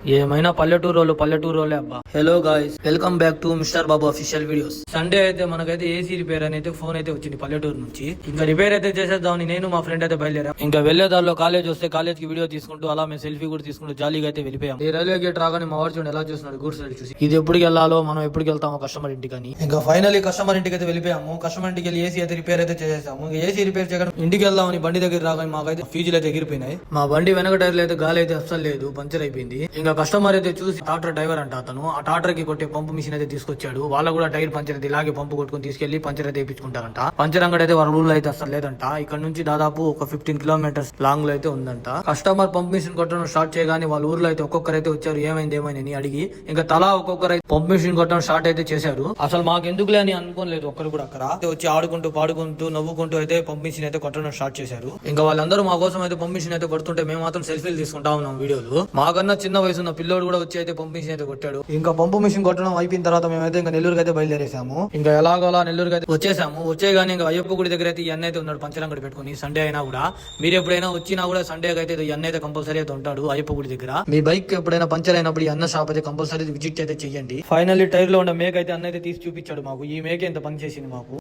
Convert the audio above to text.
ఏమైనా పల్లెటూరులే అబ్బా. Hello guys, welcome back to mister Babu official videos. Sunday అయితే మనకైతే ఏసీ రిపేర్ అనేది ఫోన్ అయితే వచ్చింది పల్లెటూరు నుంచి. ఇంకా రిపేర్ అయితే చేసేద్దామని నేను మా ఫ్రెండ్ అయితే బయలుదేరా. ఇంకా వెళ్లేదారిలో కాలేజ్ వస్తే కాలేజ్ కి వీడియో తీసుకుంటూ అలా మేము సెల్ఫీ కూడా తీసుకుంటూ జాలీగా అయితే వెళ్ళిపోయాం. ఈ రైల్వే గేట్ రాగానే మా వాడు చూడండి ఎలా చూస్తున్నాడు గూడ్స్ రైలు చూసి. ఇది ఎప్పుడు వెళ్ళాలో మనం ఎప్పుడు వెళ్తామో కస్టమర్ ఇంటికి అని. ఇంకా ఫైనల్లీ కస్టమర్ ఇంటికి అయితే వెళ్ళిపోయాము. కస్టమర్ ఇంటికి వెళ్ళి ఏసీ అయితే రిపేర్ అయితే చేసేసాము. ఏసీ రిపేర్ చేయడం ఇంటికి వెళ్దామని బండి దగ్గర రాగానే మాకైతే ఫీజులు అయితే ఎగిరిపోయినాయి. మా బండి వెనక టైర్లు అయితే గాలి అయితే అస్సలు లేదు, పంచర్ అయిపోయింది. ఇంకా కస్టమర్ అయితే చూసి టాటర్ డ్రైవర్ అంట అతను ఆ టాటర్ కి కొట్టే పంపు మిషన్ అయితే తీసుకొచ్చాడు. వాళ్ళు కూడా టైర్ పంచర్ అయితే ఇలాగే పంపు కొట్టుకుని తీసుకెళ్లి పంచర్ అయితే వేయించుకుంటారంట. పంచర్ అంగడి అయితే వాళ్ళ ఊళ్ళో అయితే అసలు లేదంట. ఇక్కడ నుంచి దాదాపు ఒక 15 కిలోమీటర్స్ లాంగ్ లో అయితే ఉందంట. కస్టమర్ పంప్ మిషన్ కొట్టడం స్టార్ట్ చేయగానే వాళ్ళ ఊర్లో అయితే ఒక్కొక్కరైతే వచ్చారు ఏమైంది అని ఇంకా తలా ఒక్కొక్కరు పంప్ మిషన్ కొట్టడం స్టార్ట్ అయితే చేశారు. అసలు మాకు ఎందుకులే అని అనుకోలేదు ఒక్కరు కూడా. అక్కడ వచ్చి ఆడుకుంటూ పాడుకుంటూ నవ్వుకుంటూ అయితే పంప్ మిషన్ అయితే కొట్టడం స్టార్ట్ చేశారు. ఇంకా వాళ్ళందరూ మా కోసం అయితే పంప్ మిషన్ అయితే కొడుతుంటే మేము మాత్రం సెల్ఫీలు తీసుకుంటా ఉన్నాం వీడియోలు. మాకన్నా చిన్న వయసు ఉన్న పిల్లోడు కూడా వచ్చి అయితే పంప్ మిషన్ అయితే కొట్టాడు. ఇంకా పంపు మిషన్ కొట్టడం అయిపోయిన తర్వాత మేమైతే ఇంకా నెల్లూరుకి అయితే బయలుదేరేసాము. ఇంకా ఎలాగోలా నెల్లూరుకి అయితే వచ్చేసాము. వచ్చేగానే ఇంకా అయ్యప్ప గుడి దగ్గర అయితే ఈ అన్న అయితే ఉన్నాడు పంచరంగడి పెట్టుకుని. సండే అయినా కూడా మీరు ఎప్పుడైనా వచ్చినా కూడా సండే అయితే ఈ అన్న అయితే కంపల్సరీ అయితే ఉంటాడు అయ్యప్ప గుడి దగ్గర. మీ బైక్ ఎప్పుడైనా పంచర్ అయినప్పుడు ఈ అన్న షాప్ అయితే కంపల్సరీ విజిట్ అయితే చెయ్యండి. ఫైనల్లీ టైర్ లో ఉన్న మేక అయితే అన్న అయితే తీసి చూపించాడు మాకు. ఈ మేక ఎంత పని చేసింది మాకు.